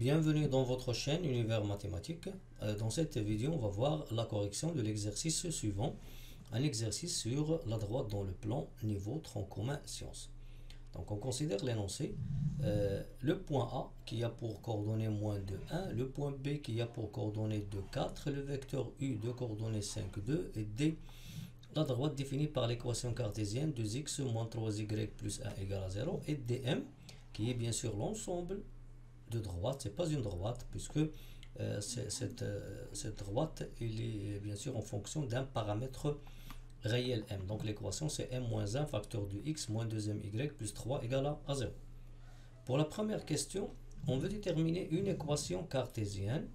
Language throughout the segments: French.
Bienvenue dans votre chaîne Univers Mathématique. Dans cette vidéo, on va voir la correction de l'exercice suivant. Un exercice sur la droite dans le plan niveau tronc commun sciences. Donc on considère l'énoncé. Le point A qui a pour coordonnées -2, 1, le point B qui a pour coordonnées 2, 4, le vecteur U de coordonnées 5, 2 et D. La droite définie par l'équation cartésienne 2x moins 3y plus 1 égale à 0 et dm qui est bien sûr l'ensemble de droite, c'est pas une droite puisque cette droite il est bien sûr en fonction d'un paramètre réel m. Donc l'équation c'est m moins 1 facteur de x moins 2y plus 3 égale à 0. Pour la première question, on veut déterminer une équation cartésienne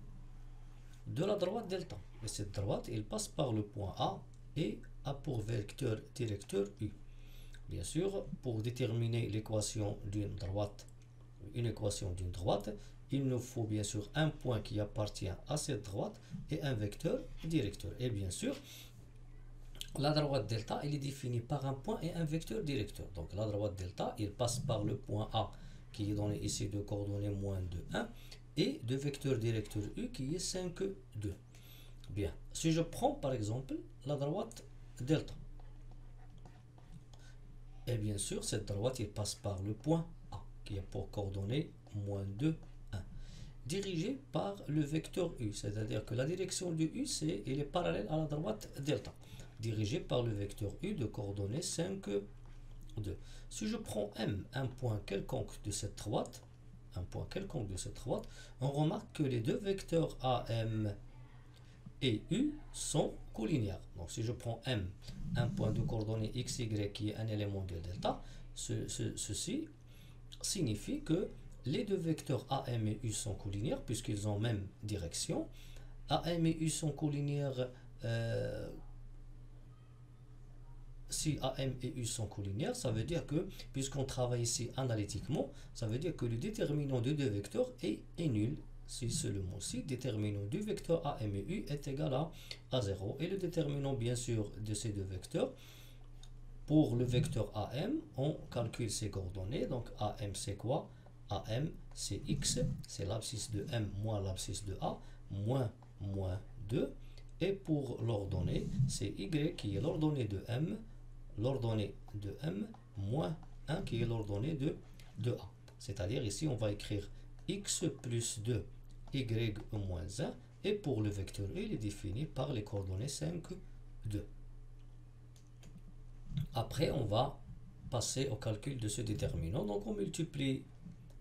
de la droite delta. Et cette droite, elle passe par le point A et a pour vecteur directeur U. Bien sûr, pour déterminer l'équation d'une droite, une équation d'une droite, il nous faut bien sûr un point qui appartient à cette droite et un vecteur directeur. Et bien sûr, la droite delta, elle est définie par un point et un vecteur directeur. Donc la droite delta, il passe par le point A qui est donné ici de coordonnées -2, 1 et de vecteur directeur U qui est 5, 2. Bien, si je prends par exemple la droite delta, et bien sûr cette droite, il passe par le point A qui a pour coordonnées -2, 1, dirigé par le vecteur U, c'est-à-dire que la direction de U, elle est parallèle à la droite delta, dirigée par le vecteur U de coordonnées 5, 2. Si je prends M, un point quelconque de cette droite, on remarque que les deux vecteurs AM et U sont collinéaires. Donc si je prends M, un point de coordonnées x, y qui est un élément de delta, ceci signifie que les deux vecteurs AM et U sont collinéaires puisqu'ils ont même direction. AM et U sont collinéaires. Si AM et U sont collinéaires, ça veut dire que, puisqu'on travaille ici analytiquement, ça veut dire que le déterminant de deux vecteurs est nul. Si c'est le mot-ci, déterminant du vecteur AM et U est égal à 0. Et le déterminant, bien sûr, de ces deux vecteurs, pour le vecteur AM, on calcule ses coordonnées. Donc AM, c'est quoi? AM, c'est x, c'est l'abscisse de M moins l'abscisse de A, moins 2. Et pour l'ordonnée, c'est y qui est l'ordonnée de M, moins 1 qui est l'ordonnée de A. C'est-à-dire ici, on va écrire x plus 2, y moins 1. Et pour le vecteur U, il est défini par les coordonnées 5, 2. Après, on va passer au calcul de ce déterminant. Donc, on multiplie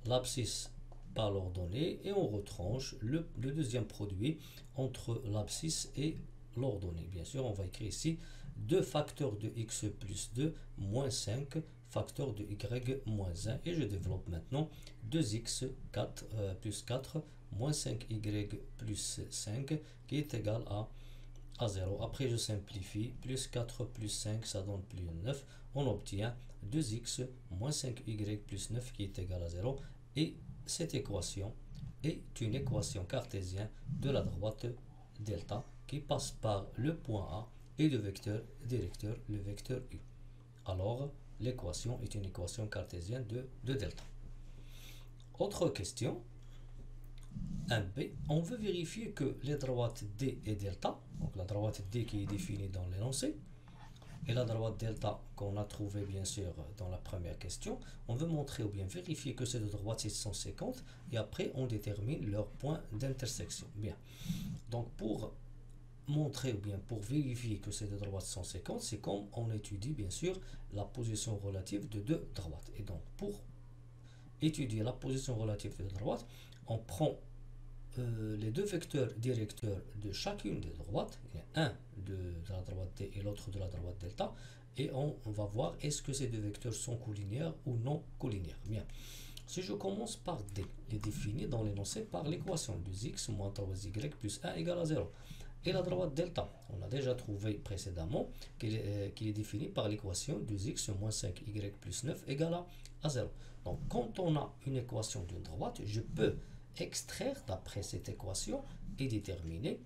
l'abscisse par l'ordonnée et on retranche le deuxième produit entre l'abscisse et l'ordonnée. Bien sûr, on va écrire ici 2 facteurs de x plus 2 moins 5 facteurs de y moins 1 et je développe maintenant 2x plus 4 moins 5y plus 5 qui est égal à 0. Après je simplifie, plus 4 plus 5 ça donne plus 9, on obtient 2x moins 5y plus 9 qui est égal à 0 et cette équation est une équation cartésienne de la droite delta qui passe par le point A et le vecteur directeur, le vecteur U. Alors, l'équation est une équation cartésienne de delta. Autre question, 1b, on veut vérifier que les droites D et delta, donc la droite D qui est définie dans l'énoncé, et la droite delta qu'on a trouvé bien sûr dans la première question, on veut montrer ou bien vérifier que ces deux droites c'est 150 et après on détermine leur point d'intersection. Bien, donc pour montrer ou bien pour vérifier que ces deux droites sont 150, c'est comme on étudie bien sûr la position relative de deux droites. Et donc pour étudier la position relative de deux droites, on prend les deux vecteurs directeurs de chacune des droites, il y a un de la droite D et l'autre de la droite delta, et on va voir est-ce que ces deux vecteurs sont collinéaires ou non collinéaires. Bien, si je commence par D, il est défini dans l'énoncé par l'équation 2x moins 3y plus 1 égale à 0. Et la droite delta, on a déjà trouvé précédemment qu'il est défini par l'équation 2x moins 5y plus 9 égale à 0. Donc quand on a une équation d'une droite, je peux extraire d'après cette équation et déterminer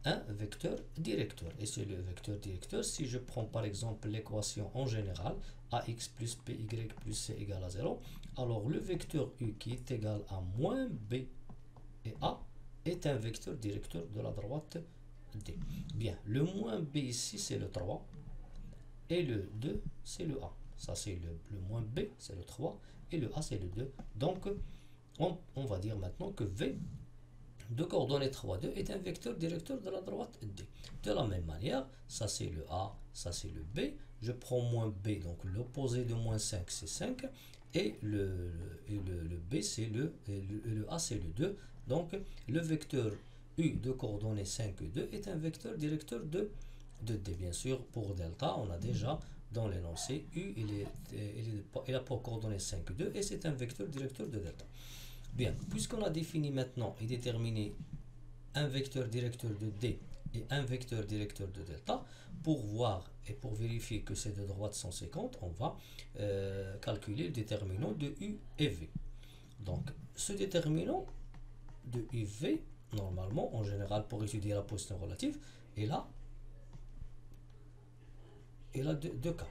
un vecteur directeur. Et c'est le vecteur directeur, si je prends par exemple l'équation en général, ax plus by plus c égale à 0, alors le vecteur u qui est égal à moins b et A est un vecteur directeur de la droite D. Bien, le moins B ici, c'est le 3. Et le 2, c'est le A. Ça, c'est le moins B, c'est le 3. Et le A, c'est le 2. Donc, on va dire maintenant que V de coordonnées 3, 2 est un vecteur directeur de la droite D. De la même manière, ça c'est le A, ça c'est le B. Je prends moins B, donc l'opposé de moins 5, c'est 5. Et le B, c'est le A, c'est le 2. Donc, le vecteur U de coordonnées 5, 2 est un vecteur directeur de D. Bien sûr, pour delta, on a déjà dans l'énoncé U, il a pour coordonnées 5, 2 et c'est un vecteur directeur de delta. Bien, puisqu'on a défini maintenant et déterminé un vecteur directeur de D et un vecteur directeur de delta, pour voir et pour vérifier que ces deux droites sont 50, on va calculer le déterminant de U et V. Donc, ce déterminant de U et V, normalement, en général, pour étudier la position relative, est là, deux cas.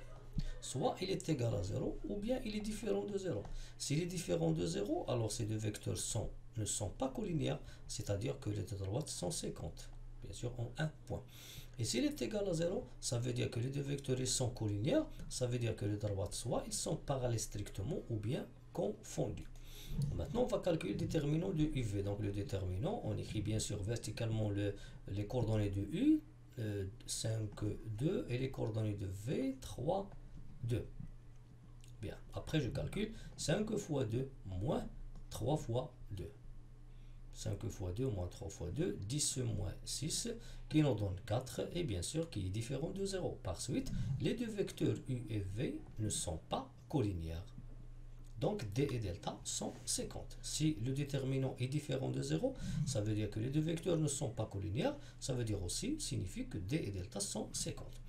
Soit il est égal à 0, ou bien il est différent de 0. S'il est différent de 0, alors ces deux vecteurs ne sont pas collinéaires, c'est-à-dire que les deux droites sont 50, bien sûr en un point. Et s'il est égal à 0, ça veut dire que les deux vecteurs sont collinéaires, ça veut dire que les droites soit ils sont parallèles strictement ou bien confondus. Maintenant, on va calculer le déterminant de UV. Donc le déterminant, on écrit bien sûr verticalement les coordonnées de U, 5, 2, et les coordonnées de V, 3, 2. Bien, après je calcule 5 fois 2 moins 3 fois 2. 5 fois 2 moins 3 fois 2, 10 moins 6, qui nous donne 4, et bien sûr qui est différent de 0. Par suite, les deux vecteurs U et V ne sont pas collinéaires. Donc D et delta sont 50. Si le déterminant est différent de 0, ça veut dire que les deux vecteurs ne sont pas collinéaires. Ça veut dire aussi, signifie que D et delta sont 50.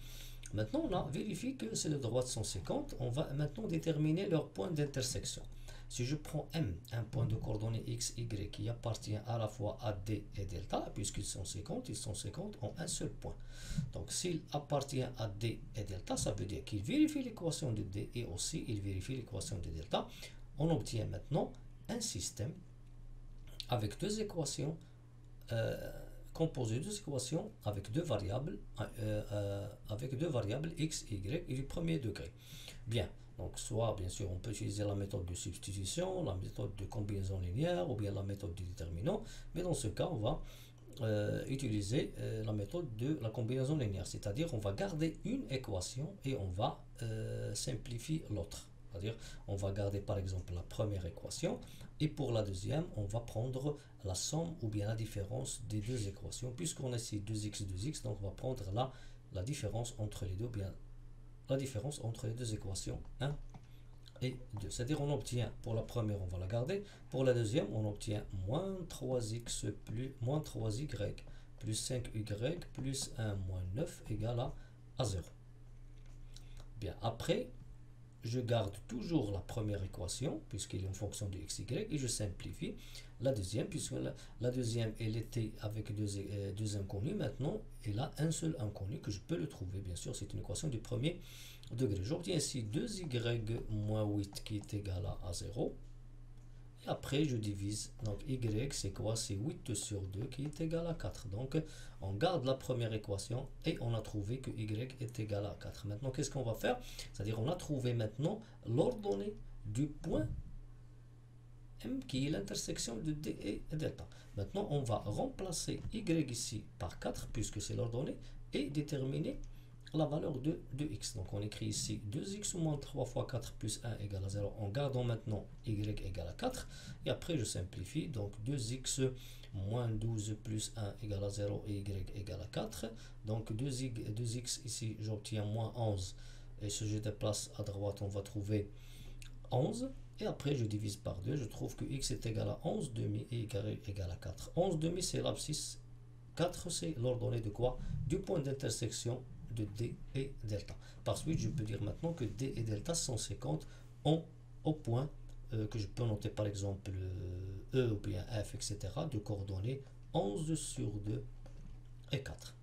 Maintenant, on a vérifié que ces deux droites sont 50. On va maintenant déterminer leur point d'intersection. Si je prends M, un point de coordonnées X, Y qui appartient à la fois à D et delta, puisqu'ils sont 50 en un seul point. Donc s'il appartient à D et delta, ça veut dire qu'il vérifie l'équation de D et aussi il vérifie l'équation de delta. On obtient maintenant un système avec deux équations composé deux équations avec deux variables x, y et du premier degré. Bien, donc soit bien sûr on peut utiliser la méthode de substitution, la méthode de combinaison linéaire ou bien la méthode du déterminant, mais dans ce cas on va utiliser la méthode de la combinaison linéaire, c'est-à-dire on va garder une équation et on va simplifier l'autre. C'est-à-dire, on va garder par exemple la première équation et pour la deuxième, on va prendre la somme ou bien la différence des deux équations. Puisqu'on a ici 2x, 2x, donc on va prendre la différence entre les deux, bien la différence entre les deux équations 1 et 2. C'est-à-dire, on obtient pour la première, on va la garder. Pour la deuxième, on obtient moins 3x moins 3y plus 5y plus 1 moins 9 égale à 0. Bien, après, je garde toujours la première équation, puisqu'elle est en fonction de x, y, et je simplifie la deuxième, puisque la deuxième, elle était avec deux inconnus. Maintenant, elle a un seul inconnu que je peux le trouver. Bien sûr, c'est une équation du premier degré. J'obtiens ici 2y moins 8 qui est égal à 0. Et après, je divise. Donc, y, c'est quoi? C'est 8 sur 2 qui est égal à 4. Donc, on garde la première équation et on a trouvé que y est égal à 4. Maintenant, qu'est-ce qu'on va faire? C'est-à-dire, on a trouvé maintenant l'ordonnée du point M qui est l'intersection de D et delta. Maintenant, on va remplacer y ici par 4 puisque c'est l'ordonnée et déterminer la valeur de x. Donc on écrit ici 2x moins 3 fois 4 plus 1 égale à 0 en gardant maintenant y égale à 4. Et après je simplifie. Donc 2x moins 12 plus 1 égale à 0 et y égale à 4. Donc 2x ici j'obtiens moins 11. Et si je déplace à droite on va trouver 11. Et après je divise par 2. Je trouve que x est égal à 11 demi et y égale à 4. 11 demi c'est l'abscisse. 4 c'est l'ordonnée de quoi? Du point d'intersection de D et delta. Par suite, je peux dire maintenant que D et delta sont 50 au point que je peux noter par exemple E ou bien F, etc. de coordonnées 11 sur 2 et 4.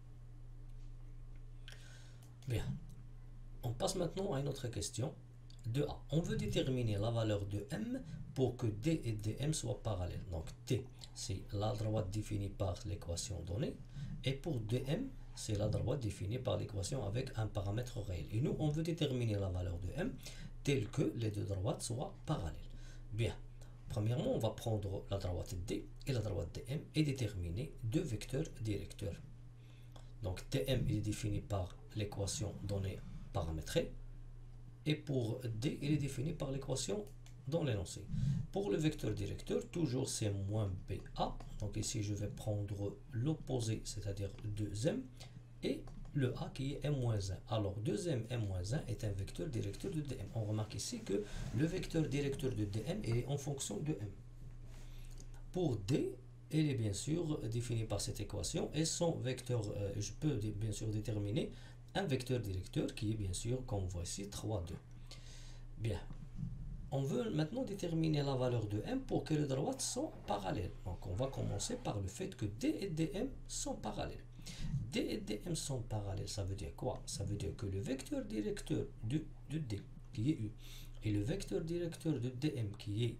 Bien. On passe maintenant à une autre question. de A. On veut déterminer la valeur de M pour que D et DM soient parallèles. Donc T, c'est la droite définie par l'équation donnée. Et pour DM, c'est la droite définie par l'équation avec un paramètre réel. Et nous, on veut déterminer la valeur de M telle que les deux droites soient parallèles. Bien. Premièrement, on va prendre la droite D et la droite DM et déterminer deux vecteurs directeurs. Donc Tm est défini par l'équation donnée paramétrée et pour D, il est défini par l'équation dans l'énoncé. Pour le vecteur directeur, toujours c'est moins BA. Donc ici, je vais prendre l'opposé, c'est-à-dire 2m, et le A qui est m-1. Alors 2m, m-1 est un vecteur directeur de dm. On remarque ici que le vecteur directeur de dm est en fonction de m. Pour D, il est bien sûr défini par cette équation et son vecteur, je peux bien sûr déterminer un vecteur directeur qui est bien sûr, comme voici, 3, 2. Bien. On veut maintenant déterminer la valeur de m pour que les droites sont parallèles. Donc on va commencer par le fait que D et DM sont parallèles. D et DM sont parallèles, ça veut dire quoi? Ça veut dire que le vecteur directeur de D, qui est U, et le vecteur directeur de DM, qui est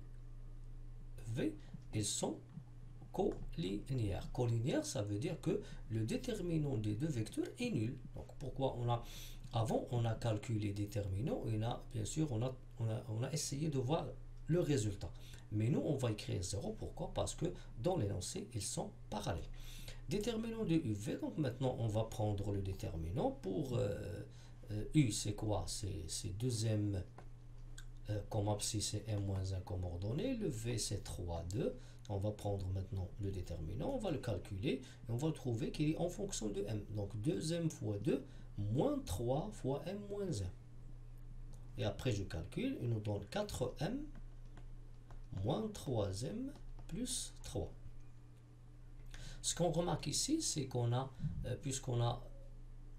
V, ils sont collinéaires. Collinéaires, ça veut dire que le déterminant des deux vecteurs est nul. Donc pourquoi avant on a calculé les déterminants, et bien sûr on a essayé de voir le résultat. Mais nous on va écrire 0, pourquoi? Parce que dans l'énoncé ils sont parallèles. Déterminant de UV, donc maintenant on va prendre le déterminant pour U, c'est quoi? C'est 2m comme abscisse et m-1 comme ordonnée, le V c'est 3, 2. On va prendre maintenant le déterminant, on va le calculer et on va trouver qu'il est en fonction de m. Donc 2m fois 2 moins 3 fois m moins 1. Et après je calcule, il nous donne 4m moins 3m plus 3. Ce qu'on remarque ici, c'est qu'on a, puisqu'on a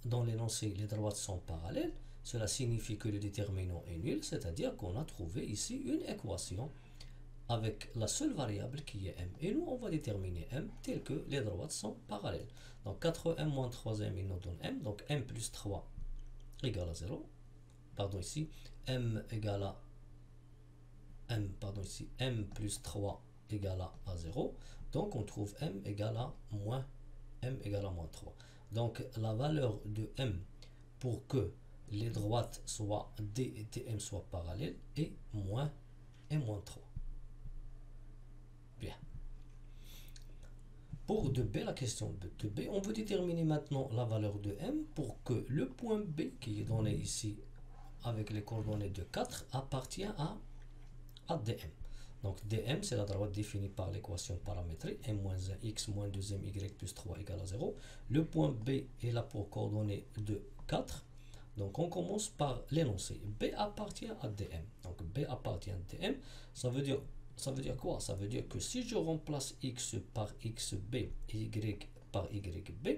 dans l'énoncé les droites sont parallèles, cela signifie que le déterminant est nul, c'est-à-dire qu'on a trouvé ici une équation avec la seule variable qui est m. Et nous, on va déterminer m tel que les droites sont parallèles. Donc 4m moins 3m, il nous donne m. Donc m plus 3 égale à 0. Pardon, ici, m égale à m plus 3 égale à 0. Donc on trouve m égale à moins 3. Donc la valeur de m pour que les droites soient D et DM soient parallèles est moins et moins 3. Bien. Pour 2b, la question de b, on veut déterminer maintenant la valeur de m pour que le point B qui est donné ici avec les coordonnées de 4 appartient à dm. Donc dm, c'est la droite définie par l'équation paramétrée m-1x moins 2my plus 3 égale à 0. Le point B est là pour coordonnées de 4. Donc on commence par l'énoncé. B appartient à dm. Donc B appartient à dm. Ça veut dire quoi? Ça veut dire que si je remplace x par xb et y par yb,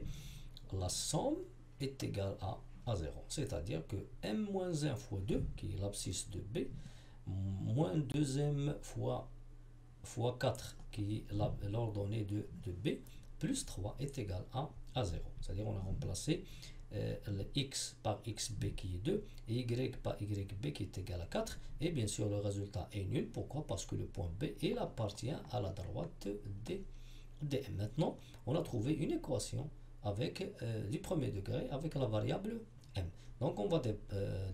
la somme est égale à 0. C'est-à-dire que m-1 fois 2, qui est l'abscisse de b, moins 2m fois 4, qui est l'ordonnée de b, plus 3 est égal à 0. C'est-à-dire on a remplacé le x par xb qui est 2 et y par yb qui est égal à 4. Et bien sûr, le résultat est nul. Pourquoi? Parce que le point B, il appartient à la droite dm. Maintenant, on a trouvé une équation avec du premier degré avec la variable m. Donc, on va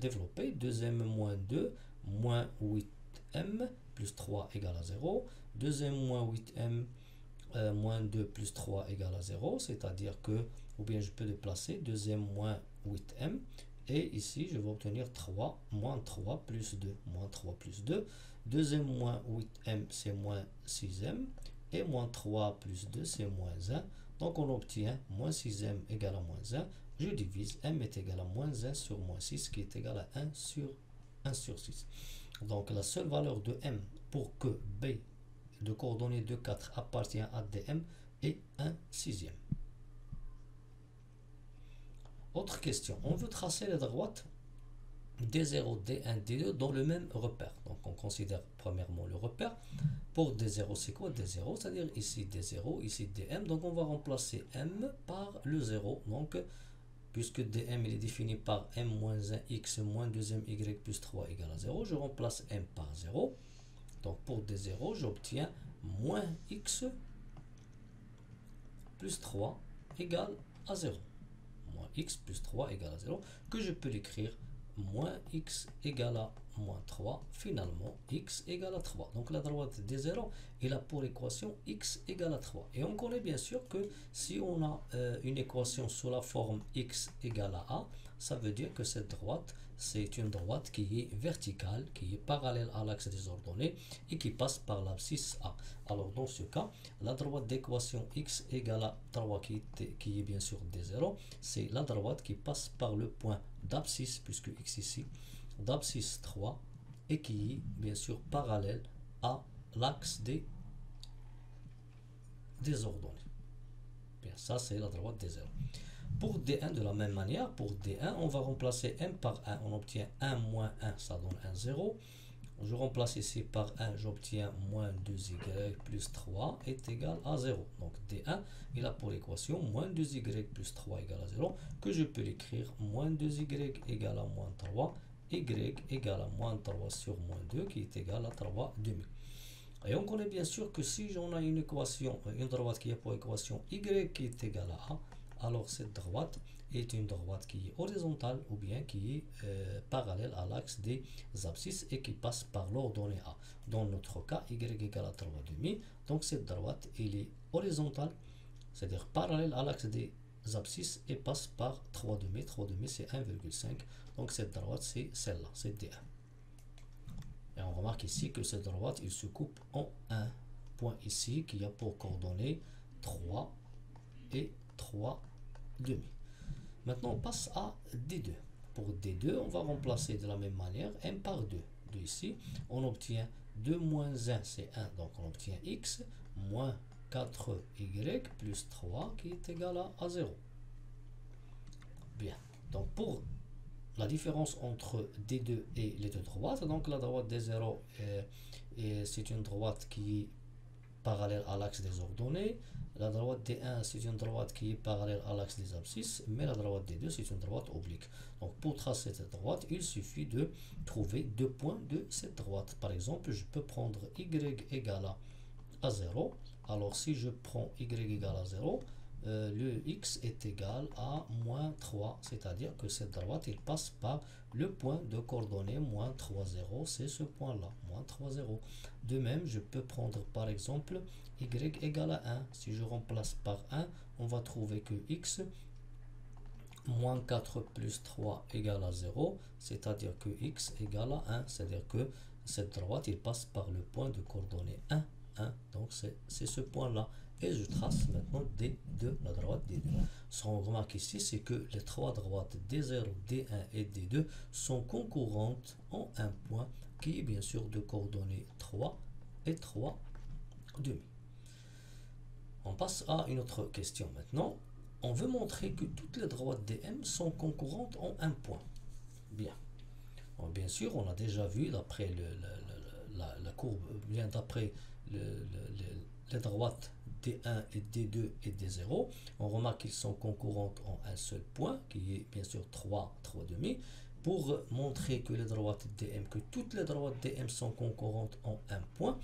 développer 2m moins 2 moins 8m plus 3 égale à 0. 2m moins 8m moins 2 plus 3 égale à 0. C'est-à-dire que, ou bien je peux déplacer 2m moins 8m. Et ici, je vais obtenir 3 moins 3 plus 2. Moins 3 plus 2. 2m moins 8m, c'est moins 6m. Et moins 3 plus 2, c'est moins 1. Donc, on obtient moins 6m égale à moins 1. Je divise, m est égal à moins 1 sur moins 6, qui est égal à 1 sur 6. Donc, la seule valeur de m pour que b de coordonnées de 4 appartient à dm est 1 sixième. Autre question, on veut tracer les droites D0, D1, D2 dans le même repère. Donc on considère premièrement le repère. Pour D0, c'est quoi D0? C'est-à-dire ici D0, ici DM. Donc on va remplacer M par le 0. Donc puisque dm il est défini par m moins 1x moins 2y plus 3 égale à 0, je remplace m par 0. Donc pour d0, j'obtiens moins x plus 3 égale à 0. Moins x plus 3 égale à 0, que je peux l'écrire moins x égale à moins 3, finalement x égale à 3. Donc la droite des 0 il a pour équation x égale à 3. Et on connaît bien sûr que si on a une équation sous la forme x égale à a, ça veut dire que cette droite, c'est une droite qui est verticale, qui est parallèle à l'axe des ordonnées et qui passe par l'abscisse A. Alors dans ce cas, la droite d'équation x égale à 3 qui est bien sûr d0, c'est la droite qui passe par le point d'abscisse, puisque x ici, d'abscisse 3 et qui est bien sûr parallèle à l'axe des ordonnées. Bien, ça c'est la droite des 0. Pour D1 de la même manière, pour D1 on va remplacer m par 1, on obtient 1 moins 1, ça donne 1, 0. Je remplace ici par 1, j'obtiens moins 2y plus 3 est égal à 0. Donc D1 il a pour équation moins 2y plus 3 égale à 0, que je peux l'écrire moins 2y égale à moins 3, y égale à moins 3 sur moins 2 qui est égal à 3 demi. Et on connaît bien sûr que si j'en ai une équation, une droite qui a pour équation y qui est égale à a, alors cette droite est une droite qui est horizontale ou bien qui est parallèle à l'axe des abscisses et qui passe par l'ordonnée A. Dans notre cas, y égale à 3 demi. Donc cette droite, elle est horizontale, c'est-à-dire parallèle à l'axe des abscisses et passe par 3 demi. 3 demi, c'est 1,5. Donc cette droite, c'est celle-là, c'est D1. Et on remarque ici que cette droite, il se coupe en un point ici qui a pour coordonnées 3 et 3 demi. Maintenant, on passe à D2. Pour D2, on va remplacer de la même manière m par 2. 2 ici, on obtient 2 moins 1, c'est 1. Donc, on obtient x moins 4y plus 3 qui est égal à 0. Bien. Donc, pour la différence entre D2 et les deux droites, donc la droite D0, c'est une droite qui est parallèle à l'axe des ordonnées. La droite D1, c'est une droite qui est parallèle à l'axe des abscisses, mais la droite D2, c'est une droite oblique. Donc pour tracer cette droite, il suffit de trouver deux points de cette droite. Par exemple, je peux prendre y égale à 0. Alors si je prends y égale à 0, le x est égal à moins 3, c'est-à-dire que cette droite, il passe par le point de coordonnées moins 3, 0, c'est ce point-là, moins 3, 0. De même, je peux prendre par exemple y égale à 1. Si je remplace par 1, on va trouver que x moins 4 plus 3 égale à 0, c'est-à-dire que x égale à 1, c'est-à-dire que cette droite, il passe par le point de coordonnées 1, 1, donc c'est ce point-là. Et je trace maintenant D2, la droite D2. Ce qu'on remarque ici, c'est que les trois droites D0, D1 et D2 sont concurrentes en un point qui est bien sûr de coordonnées 3 et 3 demi. On passe à une autre question maintenant. On veut montrer que toutes les droites DM sont concurrentes en un point. Bien. Bon, bien sûr, on a déjà vu d'après la courbe, bien d'après les droites D1 et D2 et D0, on remarque qu'ils sont concurrentes en un seul point, qui est bien sûr 3, 3 demi. Pour montrer que les droites DM, que toutes les droites DM sont concurrentes en un point,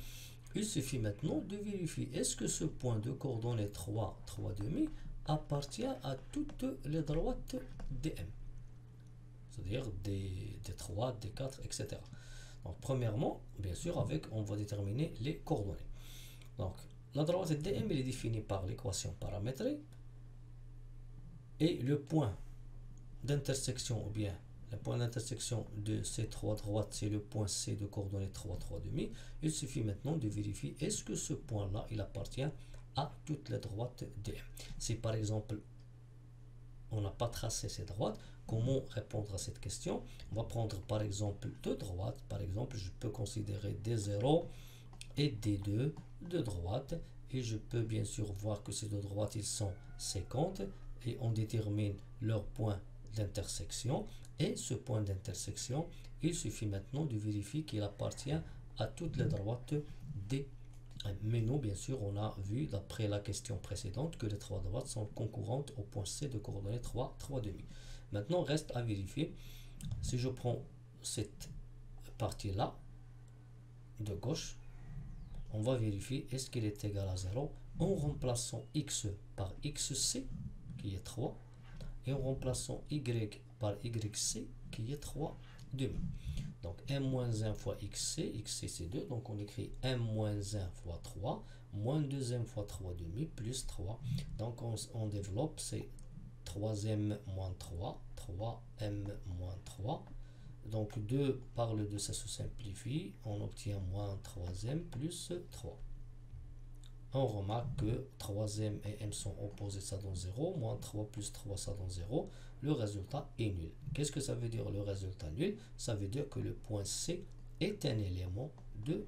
il suffit maintenant de vérifier est-ce que ce point de coordonnées 3, 3 demi appartient à toutes les droites DM, c'est-à-dire D3, D4, etc. Donc premièrement, bien sûr, on va déterminer les coordonnées. Donc la droite DM est définie par l'équation paramétrée et le point d'intersection, ou bien le point d'intersection de ces trois droites, c'est le point C de coordonnées 3, 3 demi. Il suffit maintenant de vérifier est-ce que ce point-là, il appartient à toutes les droites DM. Si par exemple, on n'a pas tracé ces droites, comment répondre à cette question? On va prendre par exemple deux droites. Par exemple, je peux considérer D0 et D2, deux droites, et je peux bien sûr voir que ces deux droites, ils sont séquentes, et on détermine leur point d'intersection, et ce point d'intersection, il suffit maintenant de vérifier qu'il appartient à toutes les droites Mais nous, bien sûr, on a vu d'après la question précédente que les trois droites sont concurrentes au point C de coordonnées 3, 3 demi. Maintenant, reste à vérifier. Si je prends cette partie-là de gauche, on va vérifier est-ce qu'elle est égale à 0 en remplaçant x par xc qui est 3 et en remplaçant y par yc qui est 3 demi. Donc m-1 fois xc, xc c'est 2, donc on écrit m-1 fois 3, moins 2m fois 3 demi, plus 3. Donc on développe, c'est 3m moins 3, 3m moins 3. Donc 2 par le 2, ça se simplifie, on obtient moins 3m plus 3. On remarque que 3m et m sont opposés, ça donne 0, moins 3 plus 3, ça donne 0. Le résultat est nul. Qu'est-ce que ça veut dire le résultat nul? Ça veut dire que le point C est un élément de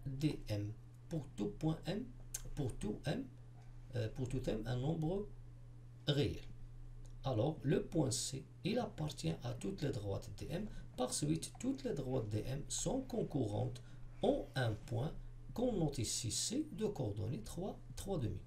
Dm. Pour tout point m, pour tout m, un nombre réel. Alors, le point C, il appartient à toutes les droites Dm. Par suite, toutes les droites Dm sont concurrentes en un point qu'on note ici C de coordonnées 3, 3 demi.